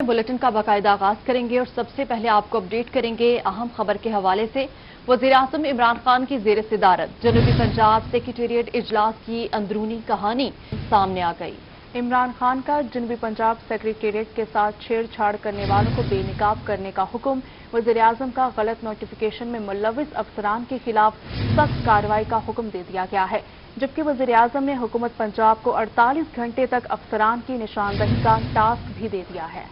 Bulletin का बाकायदा आगाज करेंगे और सबसे पहले आपको अपडेट करेंगे अहम खबर के हवाले से। वज़ीर-ए-आज़म इमरान खान की ज़ेर सदारत जनूबी पंजाब सेक्रेटेरिएट इजलास की अंदरूनी कहानी सामने आ गई। इमरान खान का जनूबी पंजाब सेक्रेटेरिएट के साथ छेड़छाड़ करने वालों को बेनकाब करने का हुक्म, वज़ीर-ए-आज़म का गलत नोटिफिकेशन में मुलव्विस अफसरान के खिलाफ सख्त कार्रवाई का हुक्म दे दिया गया है, जबकि वज़ीर-ए-आज़म ने हुकूमत पंजाब को 48 घंटे तक अफसरान की निशानदही का टास्क भी दे दिया है।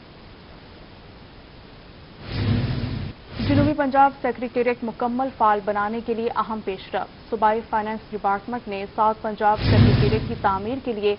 जनूबी पंजाब सेक्रेटेरिएट मुकम्मल फाल बनाने के लिए अहम पेशरफ। सूबाई फाइनेंस डिपार्टमेंट ने साउथ पंजाब सेक्रेटेरिएट की तामीर के लिए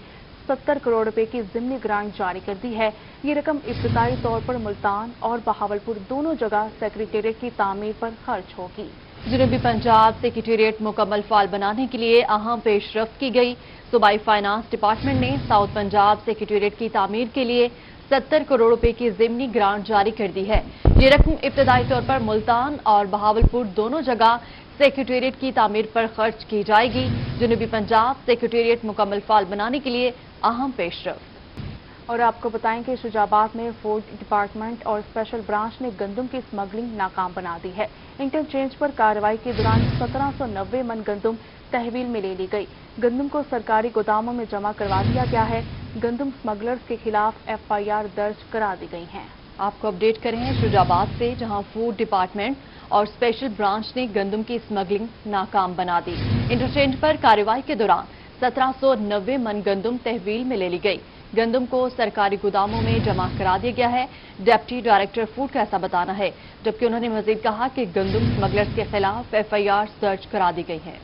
70 करोड़ रुपए की ज़िमनी ग्रांट जारी कर दी है। ये रकम इब्तदाई तौर पर मुल्तान और बहावलपुर दोनों जगह सेक्रेटेरिएट की तामीर पर खर्च होगी। जनूबी पंजाब सेक्रेटेरिएट मुकम्मल फाल बनाने के लिए अहम पेशरफ की गई। सूबाई फाइनेंस डिपार्टमेंट ने साउथ पंजाब सेक्रेटेरिएट की तामीर के लिए 70 करोड़ रुपए की ज़िमनी ग्रांट जारी कर दी है। ये रकम इब्तदाई तौर पर मुल्तान और बहावलपुर दोनों जगह सेक्रेटेरिएट की तामीर पर खर्च की जाएगी। जनूबी पंजाब सेक्रेटेरिएट मुकम्मल फाल बनाने के लिए अहम पेशरफ। और आपको बताएं कि शुजाबाद में फूड डिपार्टमेंट और स्पेशल ब्रांच ने गंदम की स्मगलिंग नाकाम बना दी है। इंटरचेंज पर कार्रवाई के दौरान 1790 मन गंदम तहवील में ले ली गई। गंदम को सरकारी गोदामों में जमा करवा दिया गया है। गंदम स्मगलर्स के खिलाफ FIR दर्ज करा दी गई हैं। आपको अपडेट करें हैं शुजाबाद से, जहां फूड डिपार्टमेंट और स्पेशल ब्रांच ने गंदम की स्मगलिंग नाकाम बना दी। इंटरचेंज पर कार्रवाई के दौरान 1790 मन गंदम तहवील में ले ली गई। गंदम को सरकारी गोदामों में जमा करा दिया गया है। डिप्टी डायरेक्टर फूड का ऐसा बताना है, जबकि उन्होंने मजीद कहा कि गंदम स्मगलर्स के खिलाफ FIR दर्ज करा दी गई है।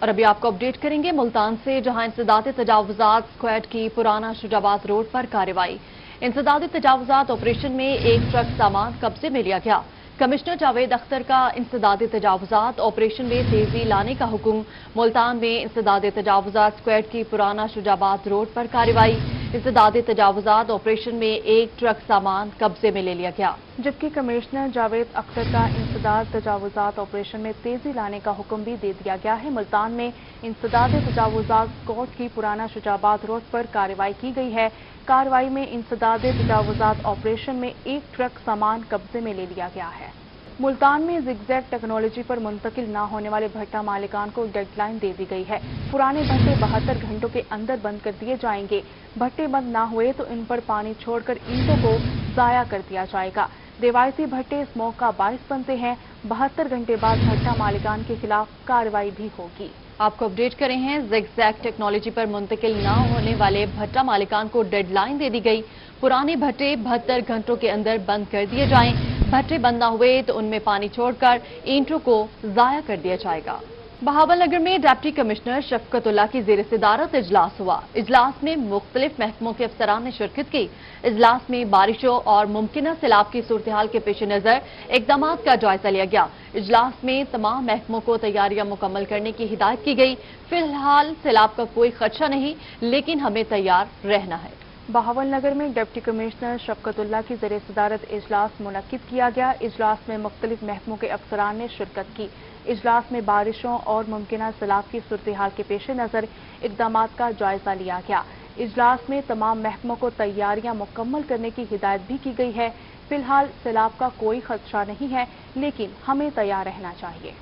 और अभी आपको अपडेट करेंगे मुल्तान से, जहां इंसदाद तजावुजात स्क्वाड की पुराना शुजाबाद रोड पर कार्रवाई। इंसदाद तजावुजात ऑपरेशन में एक ट्रक सामान कब्जे में लिया गया। कमिश्नर जावेद अख्तर का इंसदाद तजावुजात ऑपरेशन में तेजी लाने का हुक्म। मुल्तान में इंसदाद तजावुजात स्क्वाड की पुराना शुजाबाद रोड पर कार्रवाई। इंसदाद तजावुजात ऑपरेशन में एक ट्रक सामान कब्जे में ले लिया गया, जबकि कमिश्नर जावेद अख्तर का इंसदाद तजावुजात ऑपरेशन में तेजी लाने का हुक्म भी दे दिया गया है। मुल्तान में इंसदाद तजावुजात स्क्वाड की पुराना शुजाबाद रोड पर कार्रवाई की गई है। कार्रवाई में इंसदाद तजावुजात ऑपरेशन में एक ट्रक सामान कब्जे में ले लिया गया है। मुल्तान में जिगजैग टेक्नोलॉजी पर मुंतकिल न होने वाले भट्टा मालिकान को डेडलाइन दे दी गई है। पुराने भट्टे 72 घंटों के अंदर बंद कर दिए जाएंगे। भट्टे बंद न हुए तो इन पर पानी छोड़कर ईंटों को जाया कर दिया जाएगा। रिवायती भट्टे स्मोक का बाइस बनते हैं। 72 घंटे बाद भट्टा मालिकान के खिलाफ कार्रवाई भी होगी। आपको अपडेट करें हैं, जिगजैग टेक्नोलॉजी पर मुंतकिल न होने वाले भट्टा मालिकान को डेडलाइन दे दी गई। पुराने भट्टे 72 घंटों के अंदर बंद कर दिए जाएं। भट्टे बंद न हुए तो उनमें पानी छोड़कर ईंटों को जाया कर दिया जाएगा। बहावलनगर में डिप्टी कमिश्नर शफकतुल्लाह की ज़ेर सदारत इजलास हुआ। इजलास में मुख्तलिफ महकमों के अफसरान ने शिरकत की। इजलास में बारिशों और मुमकिन सैलाब की सूरत हाल के पेश नज़र इक़दामात का जायजा लिया गया। इजलास में तमाम महकमों को तैयारियां मुकम्मल करने की हिदायत की गई। फिलहाल सैलाब का कोई खदशा नहीं, लेकिन हमें तैयार रहना है। बहावलनगर में डिप्टी कमिश्नर शफकतुल्लाह की ज़ेर सदारत इजलास मुनक्किद किया गया। इजलास में मुख्तलिफ महकमों के अफसरान ने शिरकत की। इजलास में बारिशों और मुमकिन सैलाब की सूरत हाल के पेश नज़र इक़दामात का जायजा लिया गया। इजलास में तमाम महकमों को तैयारियां मुकम्मल करने की हिदायत भी की गई है। फिलहाल सैलाब का कोई खदशा नहीं है, लेकिन हमें तैयार रहना चाहिए।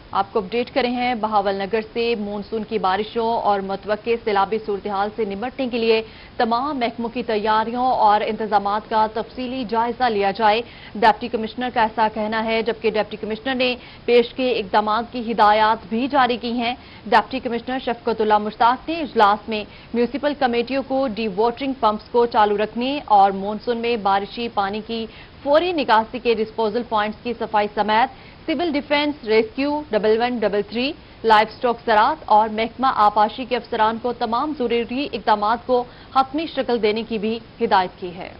आपको अपडेट करें हैं बहावलनगर से, मानसून की बारिशों और मुतवक्के सैलाबी सूरत हाल से निपटने के लिए तमाम महकमों की तैयारियों और इंतजामात का तफसीली जायजा लिया जाए। डिप्टी कमिश्नर का ऐसा कहना है, जबकि डिप्टी कमिश्नर ने पेश के इक़दामात की हिदायत भी जारी की हैं। डिप्टी कमिश्नर शफकतुल्लाह मुश्ताक ने इजलास में म्यूनिसिपल कमेटियों को डी वाटरिंग पंप्स को चालू रखने और मानसून में बारिशी पानी की फौरी निकासी के डिस्पोजल पॉइंट्स की सफाई समेत civil defence, rescue, 1133, livestock ज़राअत और महकमा आपाशी के अफसरान को तमाम ज़रूरी इक़दामात को हतमी शक्ल देने की भी हिदायत की है।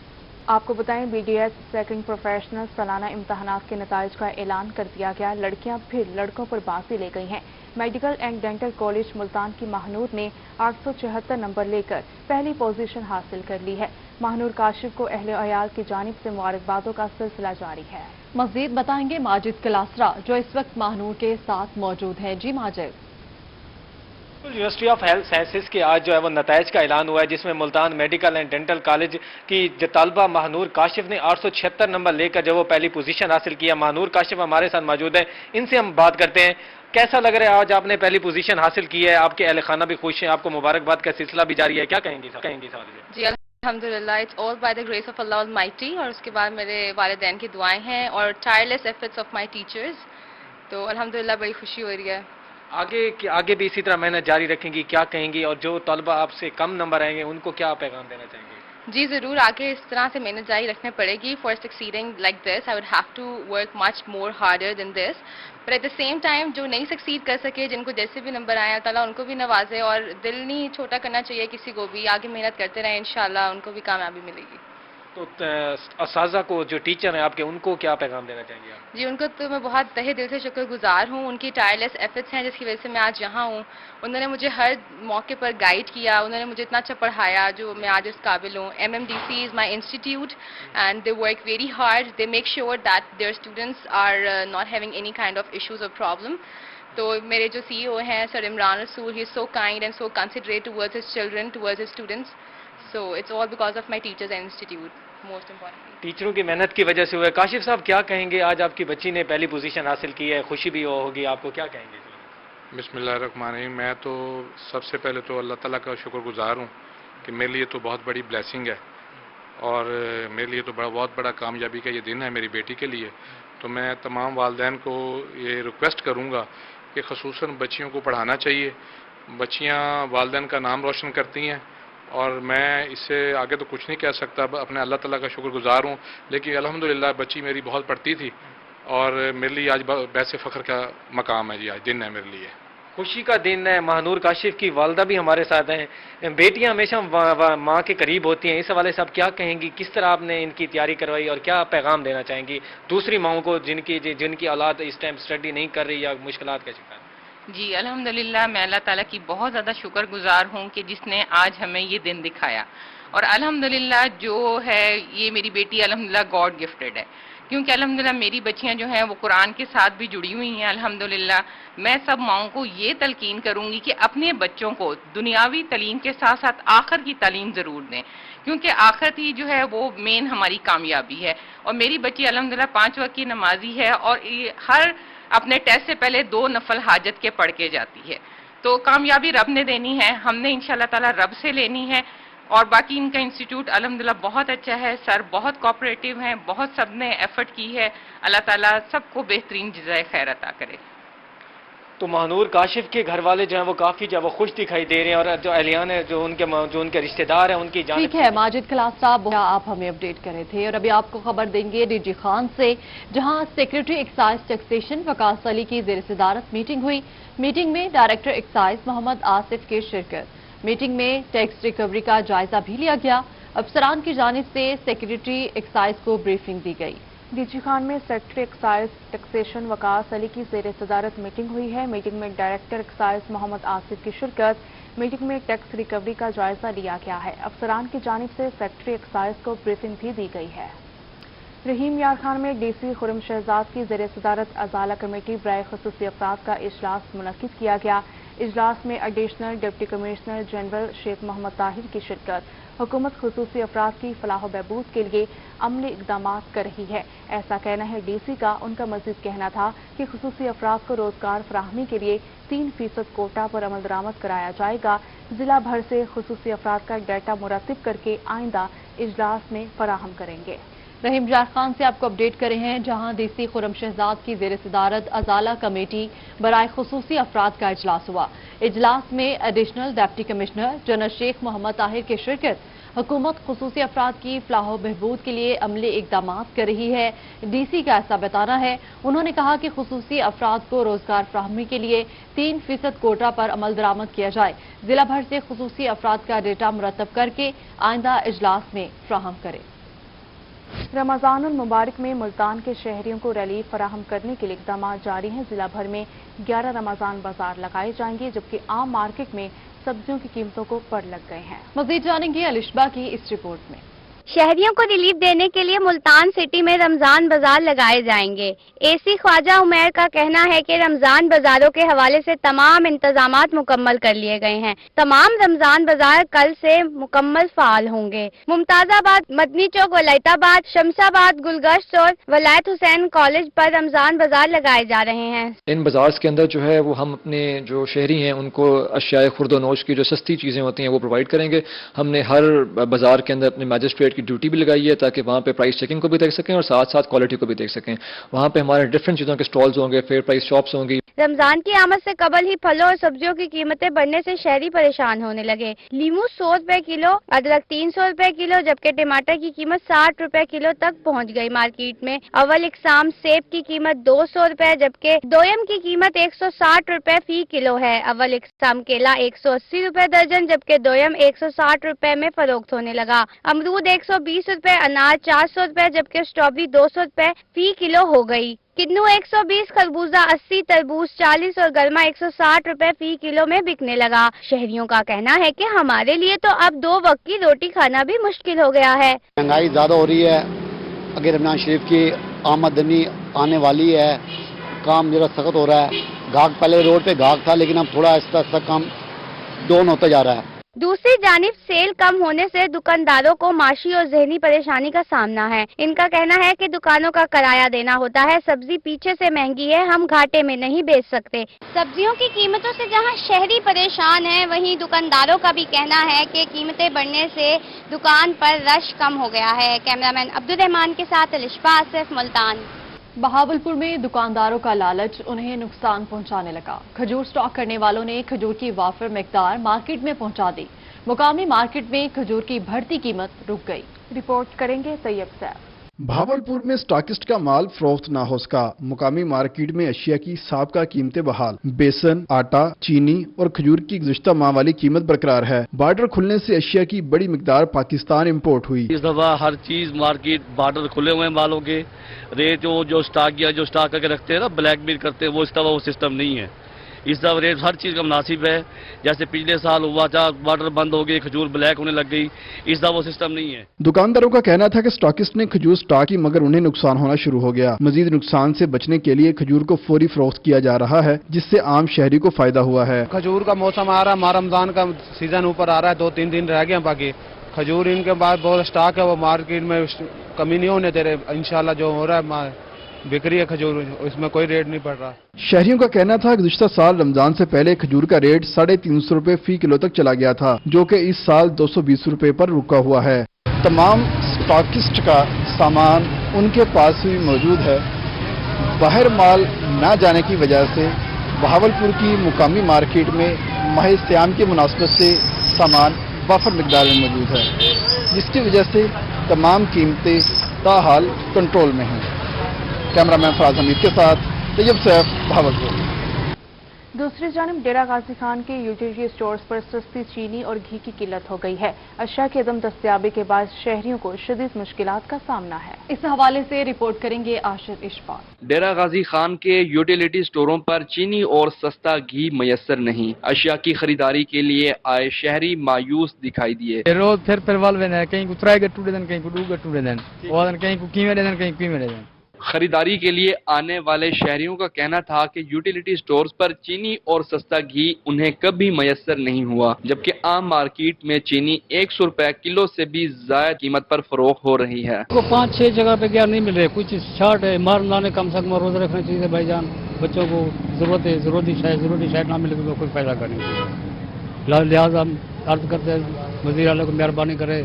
आपको बताएं, BDS सेकंड प्रोफेशनल सालाना इम्तहानात के नताइज का ऐलान कर दिया गया। लड़कियां फिर लड़कों पर बाजी ले गई हैं। Medical and dental college Multan की महानूर ने 876 नंबर लेकर पहली पोजीशन हासिल कर ली है। महानूर काशिफ को अहले अयाल की जानिब से मुबारकबादों का सिलसिला जारी है। मजीद बताएंगे माजिद कलासरा, जो इस वक्त महानूर के साथ मौजूद है। जी Majid. University of health sciences کے آج جو ہے وہ نتائج کا اعلان ہوا ہے، جس میں Multan medical and dental college کی جو طالبہ مہنور کاشف نے 876 نمبر لے کر جو وہ پہلی پوزیشن حاصل کیا۔ مہنور کاشف ہمارے ساتھ موجود ہیں، ان سے ہم بات کرتے ہیں۔ کیسا لگ رہا ہے آج آپ نے پہلی پوزیشن حاصل کی ہے؟ آپ کے اہل خانہ بھی خوش ہیں، آپ کو مبارکباد کا سلسلہ بھی جاری ہے، کیا کہیں گے جی الحمدللہ، it's all by the grace of Allah almighty, اور اس کے بعد میرے والدین کی دعائیں ہیں اور ٹائرلیس ایفرٹس آف مائی ٹیچرز، تو الحمدللہ بڑی خوشی ہو رہی ہے۔ آگے بھی اسی طرح محنت جاری رکھیں گی، کیا کہیں گی؟ اور جو طلبہ آپ سے کم نمبر آئیں گے ان کو کیا پیغام دینا چاہیں گے؟ جی ضرور، آگے اس طرح سے محنت جاری رکھنے پڑے گی۔ For succeeding like this I would have to work much more harder than this, but at the same time جو نہیں سکسیڈ کر سکے، جن کو جیسے بھی نمبر آیا تعالیٰ ان کو بھی نوازے، اور دل نہیں چھوٹا کرنا چاہیے کسی کو بھی، آگے محنت کرتے رہیں، انشاءاللہ ان کو بھی کامیابی ملے گی۔ تو اساتذہ کو، جو ٹیچر ہیں آپ کے، ان کو کیا پیغام دینا چاہیں گے آپ؟ جی ان کو تو میں بہت تہہ دل سے شکر گزار ہوں، ان کی ٹائرلیس ایفرٹس ہیں جس کی وجہ سے میں آج یہاں ہوں۔ انہوں نے مجھے ہر موقع پر گائیڈ کیا، انہوں نے مجھے اتنا اچھا پڑھایا جو میں آج اس قابل ہوں۔ MMDC is my institute and they work very hard, they make sure that their students are not having any kind of issues اور پرابلم۔ تو میرے جو CEO ہیں sir Imran Rasool, he is so kind and so considerate towards his children, towards his students, so it's all because of my teachers and institute most importantly. ٹیچروں کی محنت کی وجہ سے ہوئے۔ کاشف صاحب کیا کہیں گے؟ آج آپ کی بچی نے پہلی پوزیشن حاصل کی ہے، خوشی بھی ہوگی آپ کو، کیا کہیں گے؟ بسم اللہ الرحمن الرحیم۔ میں تو سب سے پہلے تو اللہ تعالیٰ کا شکر گزار ہوں کہ میرے لیے تو بہت بڑی بلیسنگ ہے، اور میرے لیے تو بہت بڑا کامیابی کا یہ دن ہے میری بیٹی کے لیے۔ تو میں تمام والدین کو یہ ریکویسٹ کروں گا کہ خصوصاً بچیوں کو پڑھانا چاہیے۔ بچیاں والدین کا نام روشن کرتی ہیں، اور میں اس سے آگے تو کچھ نہیں کہہ سکتا، اپنے اللہ تعالیٰ کا شکر گزار ہوں۔ لیکن الحمدللہ بچی میری بہت پڑھتی تھی، اور میرے لیے آج باعث فخر کا مقام ہے، جی آج دن ہے میرے لیے، خوشی کا دن ہے۔ مہنور کاشف کی والدہ بھی ہمارے ساتھ ہیں۔ بیٹیاں ہمیشہ ماں کے قریب ہوتی ہیں، اس حوالے سے آپ کیا کہیں گی؟ کس طرح آپ نے ان کی تیاری کروائی اور کیا پیغام دینا چاہیں گی دوسری ماؤں کو جن کی اولاد اس ٹائم اسٹڈی نہیں کر رہی یا مشکلات کا شکار؟ جی الحمدللہ، میں اللہ تعالیٰ کی بہت زیادہ شکر گزار ہوں کہ جس نے آج ہمیں یہ دن دکھایا، اور الحمدللہ جو ہے یہ میری بیٹی الحمدللہ گاڈ گفٹڈ ہے، کیونکہ الحمدللہ میری بچیاں جو ہیں وہ قرآن کے ساتھ بھی جڑی ہوئی ہیں الحمدللہ۔ میں سب ماؤں کو یہ تلقین کروں گی کہ اپنے بچوں کو دنیاوی تعلیم کے ساتھ ساتھ آخر کی تعلیم ضرور دیں، کیونکہ آخرت ہی جو ہے وہ مین ہماری کامیابی ہے۔ اور میری بچی الحمدللہ 5 وقت کی نمازی ہے، اور ہر اپنے ٹیسٹ سے پہلے 2 نفل حاجت کے پڑھ کے جاتی ہے۔ تو کامیابی رب نے دینی ہے، ہم نے انشاءاللہ تعالی رب سے لینی ہے۔ اور باقی ان کا انسٹیٹیوٹ الحمدللہ بہت اچھا ہے، سر بہت کوآپریٹو ہیں، بہت سب نے ایفرٹ کی ہے، اللہ تعالیٰ سب کو بہترین جزائے خیر عطا کرے۔ تو مہنور کاشف کے گھر والے جو ہیں وہ کافی جو وہ خوش دکھائی دے رہے ہیں، اور جو اہلیان ہیں، جو ان کے رشتہ دار ہیں، ان کی جانب ٹھیک ہے ماجد کلاس صاحب، آپ ہمیں اپڈیٹ کرے تھے، اور ابھی آپ کو خبر دیں گے DG خان سے، جہاں سیکریٹری ایکسائز ٹیکسیشن وقاص علی کی زیر صدارت میٹنگ ہوئی۔ میٹنگ میں ڈائریکٹر ایکسائز محمد آصف کی شرکت۔ میٹنگ میں ٹیکس ریکوری کا جائزہ بھی لیا گیا۔ افسران کی جانب سے سیکریٹری ایکسائز کو بریفنگ دی گئی۔ DG خان میں سیکرٹری ایکسائز ٹیکسیشن وقاص علی کی زیر صدارت میٹنگ ہوئی ہے۔ میٹنگ میں ڈائریکٹر ایکسائز محمد آصف کی شرکت۔ میٹنگ میں ٹیکس ریکوری کا جائزہ لیا گیا ہے۔ افسران کی جانب سے سیکرٹری ایکسائز کو بریفنگ بھی دی گئی ہے۔ رحیم یار خان میں DC خرم شہزاد کی زیر صدارت ازالہ کمیٹی برائے خصوصی افراد کا اجلاس منعقد کیا گیا۔ اجلاس میں ایڈیشنل ڈپٹی کمشنر جنرل شیخ محمد طاہر کی شرکت۔ حکومت خصوصی افراد کی فلاح و بہبود کے لیے عملی اقدامات کر رہی ہے، ایسا کہنا ہے DC کا۔ ان کا مزید کہنا تھا کہ خصوصی افراد کو روزگار فراہمی کے لیے 3% کوٹا پر عمل درآمد کرایا جائے گا۔ ضلع بھر سے خصوصی افراد کا ڈیٹا مرتب کر کے آئندہ اجلاس میں فراہم کریں گے۔ رحیم یار خان سے آپ کو اپڈیٹ کرے ہیں، جہاں DC خرم شہزاد کی زیر صدارت ازالہ کمیٹی برائے خصوصی افراد کا اجلاس ہوا۔ اجلاس میں ایڈیشنل ڈپٹی کمشنر جنرل شیخ محمد طاہر کی شرکت۔ حکومت خصوصی افراد کی فلاح و بہبود کے لیے عملی اقدامات کر رہی ہے، DC کا ایسا بتانا ہے۔ انہوں نے کہا کہ خصوصی افراد کو روزگار فراہمی کے لیے 3% کوٹا پر عمل درآمد کیا جائے۔ ضلع بھر سے خصوصی افراد کا ڈیٹا مرتب کر کے آئندہ اجلاس میں فراہم کرے۔ رمضان المبارک میں ملتان کے شہریوں کو ریلیف فراہم کرنے کے لیے اقدامات جاری ہیں۔ ضلع بھر میں 11 رمضان بازار لگائے جائیں گے، جبکہ عام مارکیٹ میں سبزیوں کی قیمتوں کو پر لگ گئے ہیں۔ مزید جانیں گے الشبہ کی اس رپورٹ میں۔ शहरियों को रिलीफ देने के लिए मुल्तान सिटी में रमजान बाजार लगाए जाएंगे। एसी ख्वाजा उमैर का कहना है कि रमजान बाजारों के हवाले से तमाम इंतजामात मुकम्मल कर लिए गए हैं। तमाम रमजान बाजार कल से मुकम्मल फाल होंगे। मुमताजाबाद, मदनी चौक, वलायताबाद, शमशाबाद, गुलगश्त और वलायत हुसैन कॉलेज पर रमजान बाजार लगाए जा रहे हैं। इन बाजार के अंदर जो है वो हम अपने जो शहरी हैं उनको अशियाए खुर्दोनोश की जो सस्ती चीज़ें होती हैं वो प्रोवाइड करेंगे। हमने हर बाजार के अंदर अपने मैजिस्ट्रेट की ड्यूटी भी लगाई है ताकि वहाँ पे प्राइस चेकिंग को भी देख सकें और साथ साथ क्वालिटी को भी देख सकें। वहाँ पे हमारे डिफरेंट चीज़ों के स्टॉल्स होंगे, फेयर प्राइस शॉप्स होंगी। रमजान की आमद से कबल ही फलों और सब्जियों की कीमतें बढ़ने से शहरी परेशान होने लगे। लीमू 100 रुपए किलो, अदरक 300 रुपए किलो, जबकि टमाटर की कीमत 60 रुपए किलो तक पहुंच गई। मार्केट में अव्वल इकसाम सेब की कीमत 200 रुपए जबकि दोयम की कीमत 160 रुपए फी किलो है। अव्वल इकसाम केला 180 रुपए दर्जन जबकि दोयम 160 रुपए में फरोख्त होने लगा। अमरूद 120 रुपए, अनार 400 रुपए जबकि स्ट्रॉबेरी 200 रुपए फी किलो हो गई। किन्नू 120, खरबूजा 80, तरबूज 40 और गर्मा 160 रुपए फी किलो में बिकने लगा। शहरियों का कहना है कि हमारे लिए तो अब 2 वक्त की रोटी खाना भी मुश्किल हो गया है। महंगाई ज़्यादा हो रही है। अगर रमजान शरीफ की आमदनी आने वाली है, काम जरा सख्त हो रहा है। गाहक पहले रोड पे गाहक था लेकिन अब थोड़ा आहिस्ता काम डाउन होता जा रहा है। दूसरी जानिब सेल कम होने से दुकानदारों को माशी और जहनी परेशानी का सामना है। इनका कहना है कि दुकानों का किराया देना होता है, सब्जी पीछे से महंगी है, हम घाटे में नहीं बेच सकते। सब्जियों की कीमतों से जहां शहरी परेशान है, वहीं दुकानदारों का भी कहना है कि कीमतें बढ़ने से दुकान पर रश कम हो गया है। कैमरामैन अब्दुल रहमान के साथ अलिशफा आसिफ, मुल्तान। बहावलपुर में दुकानदारों का लालच उन्हें नुकसान पहुंचाने लगा। खजूर स्टॉक करने वालों ने खजूर की वाफिर मिकदार मार्केट में पहुंचा दी। मुकामी मार्केट में खजूर की बढ़ती कीमत रुक गई। रिपोर्ट करेंगे तैयब सैफ। बहावलपुर में स्टॉकिस्ट का माल फरोख्त ना हो सका। मुकामी मार्केट में अशिया की साबका कीमतें बहाल। बेसन, आटा, चीनी और खजूर की गुज़िश्ता माह वाली कीमत बरकरार है। बॉर्डर खुलने से अशिया की बड़ी मिकदार पाकिस्तान इम्पोर्ट हुई। इस दफा हर चीज मार्केट बॉर्डर खुले हुए हैं, मालों के रेट जो स्टॉक या जो स्टॉक करके रखते हैं ना, ब्लैक मेल करते हैं, वो इस दफा वो सिस्टम नहीं है। इस दफा रेट हर चीज का मुनासिब है। जैसे पिछले साल हुआ था, बॉर्डर बंद हो गई, खजूर ब्लैक होने लग गई, इस दफा वो सिस्टम नहीं है। दुकानदारों का कहना था कि स्टॉकिस्ट ने खजूर स्टॉक की मगर उन्हें नुकसान होना शुरू हो गया। मजीद नुकसान से बचने के लिए खजूर को फौरी फरोख्त किया जा रहा है, जिससे आम शहरी को फायदा हुआ है। खजूर का मौसम आ रहा है, रमजान का सीजन ऊपर आ रहा है, 2-3 दिन रह गए। बाकी खजूर इनके बाद बहुत स्टॉक है, वो मार्केट में कमी नहीं होने दे रहे। इंशाल्लाह जो हो रहा है बिक्री है खजूर, इसमें कोई रेट नहीं पड़ रहा। शहरियों का कहना था कि गुज़िश्ता साल रमजान से पहले खजूर का रेट 350 रुपए फी किलो तक चला गया था, जो कि इस साल 220 रुपए पर रुका हुआ है। तमाम स्टॉकिस्ट का सामान उनके पास ही मौजूद है। बाहर माल न जाने की वजह से बहावलपुर की मुकामी मार्केट में माह सियाम की मुनासबत से सामान वाफर मिकदार में मौजूद है, जिसकी वजह से तमाम कीमतें ताहाल कंट्रोल में हैं। कैमरामैन फराज हमीद के साथ तैयब सैफ, बहावलपुर। दूसरी जानिब डेरा गाजी खान के यूटिलिटी स्टोर्स पर सस्ती चीनी और घी की किल्लत हो गई है। अशिया की अदम दस्तयाबी के बाद शहरियों को शदीद मुश्किलात का सामना है। इस हवाले से रिपोर्ट करेंगे आशिर इशफाक। डेरा गाजी खान के यूटिलिटी स्टोरों पर चीनी और सस्ता घी मयसर नहीं। अशिया की खरीदारी के लिए आए शहरी मायूस दिखाई दिए। रोज फिर वाल कहीं उतराए गट्टू दे कहीं को डू गट्टू दे कहीं को कीमे दे कहीं कीमे दे। खरीदारी के लिए आने वाले शहरियों का कहना था कि यूटिलिटी स्टोर्स पर चीनी और सस्ता घी उन्हें कभी मयसर नहीं हुआ, जबकि आम मार्केट में चीनी 100 रुपए किलो से भी ज्यादा कीमत पर फरोख्त हो रही है। 5-6 जगह पे क्या नहीं मिल रहे, कुछ शार्ट है, मार लाने कम से कम रोज रखना चाहिए भाईजान। बच्चों को जरूरत है, जरूरी शायद ना मिले तो कोई फायदा करेंगे। लिहाजा हम अर्ज करते हैं वज़ीर आला को मेहरबानी करे,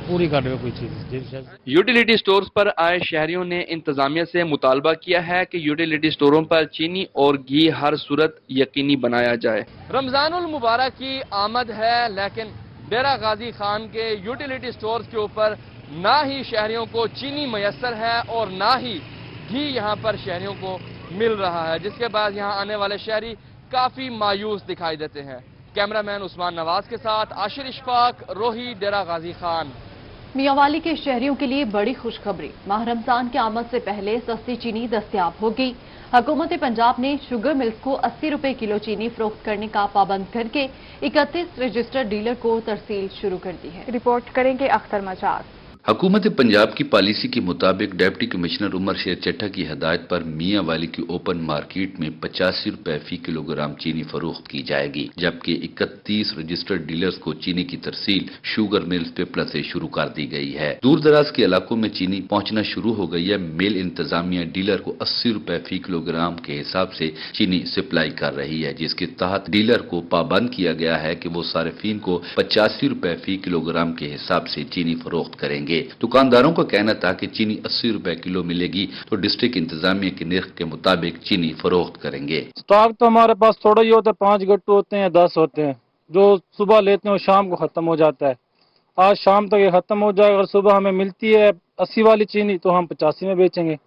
पूरी कर रहे हो कोई चीज। यूटिलिटी स्टोर्स पर आए शहरियों ने इंतजामिया से मुतालबा किया है कि यूटिलिटी स्टोरों पर चीनी और घी हर सूरत यकीनी बनाया जाए। रमजानुल मुबारक की आमद है, लेकिन डेरा गाजी खान के यूटिलिटी स्टोर्स के ऊपर ना ही शहरियों को चीनी मयसर है और ना ही घी यहाँ पर शहरियों को मिल रहा है, जिसके बाद यहाँ आने वाले शहरी काफी मायूस दिखाई देते हैं। कैमरामैन उस्मान नवाज के साथ आशिर इशफाक, रोही, डेरा गाजी खान। मियांवाली के शहरियों के लिए बड़ी खुशखबरी, माह रमजान की आमद से पहले सस्ती चीनी दस्तयाब हो गई। हुकूमत पंजाब ने शुगर मिल्स को 80 रुपए किलो चीनी फरोख्त करने का पाबंद करके 31 रजिस्टर्ड डीलर को तरसील शुरू कर दी है। रिपोर्ट करेंगे अख्तर मजाज। हुकूमत पंजाब की पॉलिसी के मुताबिक डिप्टी कमिश्नर उमर शेर चट्टा की हदायत पर मियां वाली की ओपन मार्केट में 85 रुपए फी किलोग्राम चीनी फरोख्त की जाएगी, जबकि 31 रजिस्टर्ड डीलर्स को चीनी की तरसील शुगर मिल्स पिपला से शुरू कर दी गई है। दूर दराज के इलाकों में चीनी पहुंचना शुरू हो गई है। मिल इंतजामिया डीलर को 80 रुपए फी किलोग्राम के हिसाब से चीनी सप्लाई कर रही है, जिसके तहत डीलर को पाबंद किया गया है कि वो सार्फिन को 85 रुपए फी किलोग्राम के हिसाब से चीनी फरोख्त करेंगे। दुकानदारों का कहना था कि चीनी 80 रुपए किलो मिलेगी तो डिस्ट्रिक्ट इंतजामिया के निर्ख के मुताबिक चीनी फरोख्त करेंगे। स्टॉक तो हमारे पास थोड़ा ही होता है, 5 गट्टू होते हैं या 10 होते हैं, जो सुबह लेते हैं वो शाम को खत्म हो जाता है। आज शाम तक ये खत्म हो जाएगा। अगर सुबह हमें मिलती है 80 वाली चीनी तो हम 85 में बेचेंगे,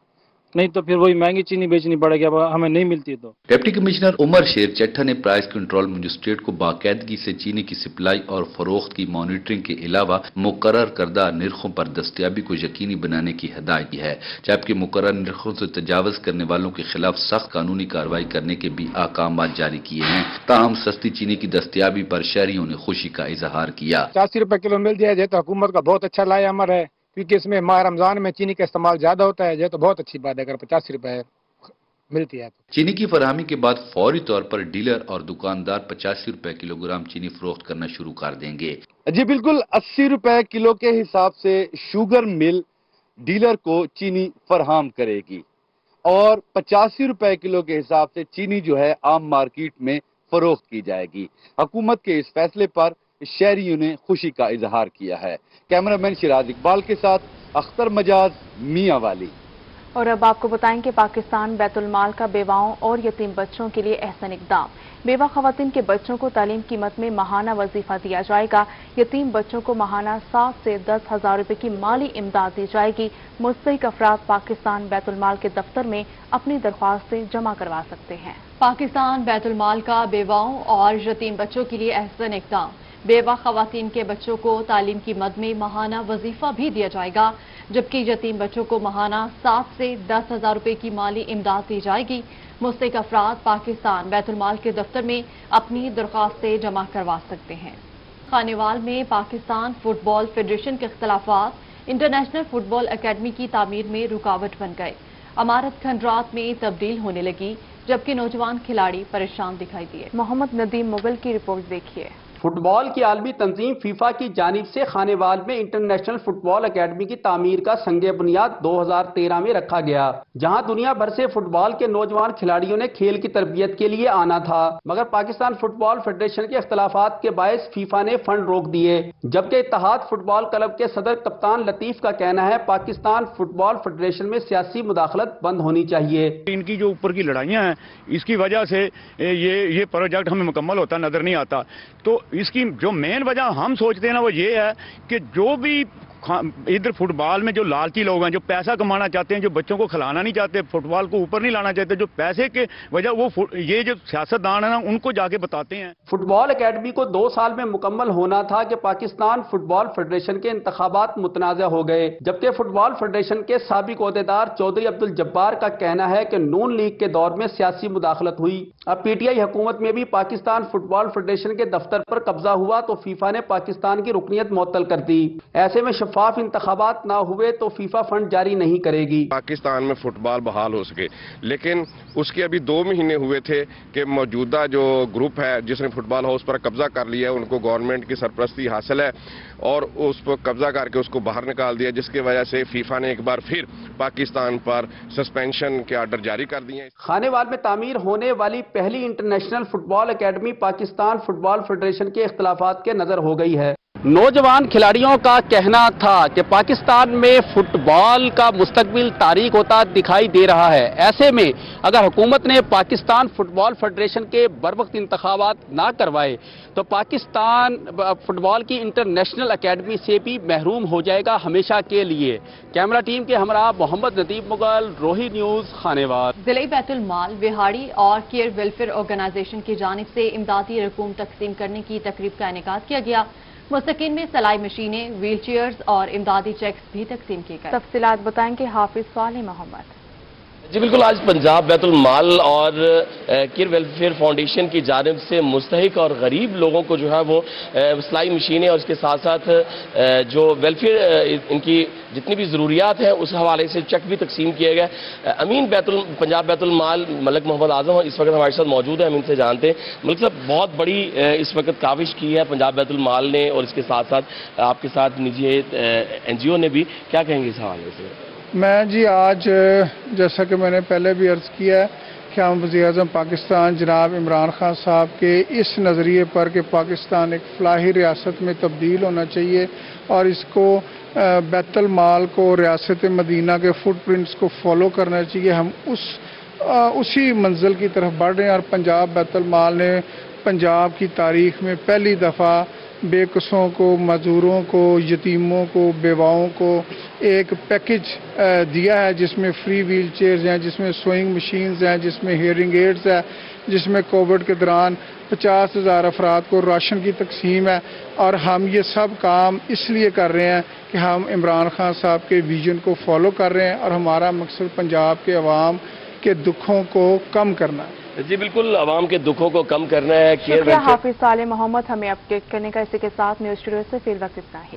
नहीं तो फिर वही महंगी चीनी बेचनी पड़ेगी, अब हमें नहीं मिलती तो। डिप्टी कमिश्नर उमर शेर चट्टा ने प्राइस कंट्रोल मजिस्ट्रेट को बाकायदगी से चीनी की सप्लाई और फरोख्त की मॉनिटरिंग के अलावा मुकर्रर करदा निर्खों पर दस्तयाबी को यकीनी बनाने की हिदायत की है, जबकि मुकर्रर निर्खों से तजावज करने वालों के खिलाफ सख्त कानूनी कार्रवाई करने के भी अहकाम जारी किए हैं। ताहम सस्ती चीनी की दस्तयाबी पर शहरियों ने खुशी का इजहार किया। 85 रुपए किलो मिल जाए तो हुकूमत का बहुत अच्छा लाया अमर है, क्योंकि इसमें माह रमजान में चीनी का इस्तेमाल ज्यादा होता है। ये तो बहुत अच्छी बात है अगर 85 रुपए मिलती है। चीनी की फरहमी के बाद फौरी तौर पर डीलर और दुकानदार 85 रुपए किलोग्राम चीनी फरोख्त करना शुरू कर देंगे। जी बिल्कुल, 80 रुपए किलो के हिसाब से शुगर मिल डीलर को चीनी फराहम करेगी और 85 रुपए किलो के हिसाब से चीनी जो है आम मार्केट में फरोख्त की जाएगी। हुकूमत के इस फैसले पर शहरियों ने खुशी का इजहार किया है। कैमरामैन शिराज इकबाल के साथ अख्तर मजाज, मियां वाली। और अब आपको बताएं कि पाकिस्तान बैतुल माल का बेवाओं और यतीम बच्चों के लिए अहसन इक़दाम। बेवा खवातीन के बच्चों को तालीम कीमत में माहाना वजीफा दिया जाएगा। यतीम बच्चों को माहाना 7 से 10 हज़ार रुपए की माली इमदाद दी जाएगी। मुस्तहिक अफराद पाकिस्तान बैतुल माल के दफ्तर में अपनी दरख्वास्तें जमा करवा सकते हैं। पाकिस्तान बैतुल माल का बेवाओं और यतीम बच्चों के लिए अहसन इक़दाम। बेवा खवातीन के बच्चों को तालीम की मद में माहाना वजीफा भी दिया जाएगा, जबकि यतीम बच्चों को माहाना 7 से 10 हज़ार रुपए की माली इमदाद दी जाएगी। मुस्तहिक अफराद पाकिस्तान बैतुल माल के दफ्तर में अपनी दरख्वास्तें जमा करवा सकते हैं। खानेवाल में पाकिस्तान फुटबॉल फेडरेशन के इख्तलाफात इंटरनेशनल फुटबॉल अकेडमी की तामीर में रुकावट बन गए। इमारत खंडरात में तब्दील होने लगी, जबकि नौजवान खिलाड़ी परेशान दिखाई दिए। मोहम्मद नदीम मुगल की रिपोर्ट देखिए। फुटबॉल की आलमी तंजीम फीफा की जानिब से खानेवाल में इंटरनेशनल फुटबॉल अकेडमी की तामीर का संगे बुनियाद 2013 में रखा गया, जहां दुनिया भर से फुटबॉल के नौजवान खिलाड़ियों ने खेल की तरबियत के लिए आना था, मगर पाकिस्तान फुटबॉल फेडरेशन के इख्तलाफात के बायस फीफा ने फंड रोक दिए। जबकि इत्तेहाद फुटबॉल क्लब के सदर कप्तान लतीफ का कहना है पाकिस्तान फुटबॉल फेडरेशन में सियासी मुदाखलत बंद होनी चाहिए। इनकी जो ऊपर की लड़ाइयाँ हैं, इसकी वजह से ये प्रोजेक्ट हमें मुकम्मल होता नजर नहीं आता। तो इसकी जो मेन वजह हम सोचते हैं ना वो ये है कि जो भी इधर फुटबॉल में जो लालची लोग हैं, जो पैसा कमाना चाहते हैं, जो बच्चों को खिलाना नहीं चाहते, फुटबॉल को ऊपर नहीं लाना चाहते, जो पैसे के वजह वो ये जो सियासतदान है ना उनको जाके बताते हैं। फुटबॉल एकेडमी को 2 साल में मुकम्मल होना था कि पाकिस्तान फुटबॉल फेडरेशन के इंतखाबात मुतनाज़ा हो गए, जबकि फुटबॉल फेडरेशन के साबिक ओहदेदार चौधरी अब्दुल जब्बार का कहना है कि नून लीग के दौर में सियासी मुदाखलत हुई। अब पीटीआई हुकूमत में भी पाकिस्तान फुटबॉल फेडरेशन के दफ्तर पर कब्जा हुआ तो फीफा ने पाकिस्तान की रुकनियत मुअत्तल कर दी। ऐसे में शफाफ इंतखाबात ना हुए तो फीफा फंड जारी नहीं करेगी। पाकिस्तान में फुटबॉल बहाल हो सके, लेकिन उसके अभी 2 महीने हुए थे कि मौजूदा जो ग्रुप है जिसने फुटबॉल हाउस पर कब्जा कर लिया है, उनको गवर्नमेंट की सरपरस्ती हासिल है और उस पर कब्जा करके उसको बाहर निकाल दिया, जिसकी वजह से फीफा ने एक बार फिर पाकिस्तान पर सस्पेंशन के आर्डर जारी कर दिए। खानेवाल में तामीर होने वाली पहली international football academy Pakistan football federation के इख्तलाफात के नजर हो गई है। नौजवान खिलाड़ियों का कहना था कि पाकिस्तान में फुटबॉल का मुस्तकबिल तारीक होता दिखाई दे रहा है। ऐसे में अगर हुकूमत ने पाकिस्तान फुटबॉल फेडरेशन के बरवक्त इंतखाबात ना करवाए तो पाकिस्तान फुटबॉल की इंटरनेशनल अकेडमी से भी महरूम हो जाएगा हमेशा के लिए। कैमरा टीम के हमरा मोहम्मद नदीम मुगल, रोही न्यूज, खानेवाल। जिले बैतुल माल, विहाड़ी और केयर वेलफेयर ऑर्गेनाइजेशन की जानिब से इमदादी रकूम तकसीम करने की तकरीब का इनेकाद किया गया। मुस्तकीन में सलाई मशीनें, व्हील चेयर्स और इमदादी चेक्स भी तकसीम किए गए। तफसीलात बताएंगे हाफिज साले मोहम्मद। جی بالکل، آج پنجاب بیت المال اور کیئر ویلفیئر فاؤنڈیشن کی جانب سے مستحق اور غریب لوگوں کو جو ہے وہ سلائی مشینیں اور اس کے ساتھ ساتھ جو ویلفیئر ان کی جتنی بھی ضروریات ہیں اس حوالے سے چیک بھی تقسیم کیے گئے۔ امین پنجاب بیت المال ملک محمد اعظم اس وقت ہمارے ساتھ موجود ہیں، ہم ان سے جانتے ہیں۔ ملک صاحب، بہت بڑی اس وقت کاوش کی ہے پنجاب بیت المال نے اور اس کے ساتھ ساتھ آپ کے ساتھ نجی NGO نے بھی، کیا کہیں گے اس حوالے سے؟ میں جی آج جیسا کہ میں نے پہلے بھی عرض کیا ہے کہ ہم وزیر اعظم پاکستان جناب عمران خان صاحب کے اس نظریے پر کہ پاکستان ایک فلاحی ریاست میں تبدیل ہونا چاہیے اور اس کو بیت المال کو ریاست مدینہ کے فٹ پرنٹس کو فالو کرنا چاہیے، ہم اسی منزل کی طرف بڑھ رہے ہیں۔ اور پنجاب بیت المال نے پنجاب کی تاریخ میں پہلی دفعہ بے قصوں کو، مزدوروں کو، یتیموں کو، بیواؤں کو ایک پیکج دیا ہے جس میں فری ویل چیئرز ہیں، جس میں سوئنگ مشینز ہیں، جس میں ہیئرنگ ایڈز ہے، جس میں کووڈ کے دوران 50,000 افراد کو راشن کی تقسیم ہے۔ اور ہم یہ سب کام اس لیے کر رہے ہیں کہ ہم عمران خان صاحب کے ویژن کو فالو کر رہے ہیں اور ہمارا مقصد پنجاب کے عوام کے دکھوں کو کم کرنا ہے۔ جی بالکل، عوام کے دکھوں کو کم کرنا ہے۔ شکریہ حافظ صالح محمد، ہمیں اپڈیٹ کرنے کا۔ اسی کے ساتھ نیوز اسٹوڈیو سے فی الوقت اتنا ہی۔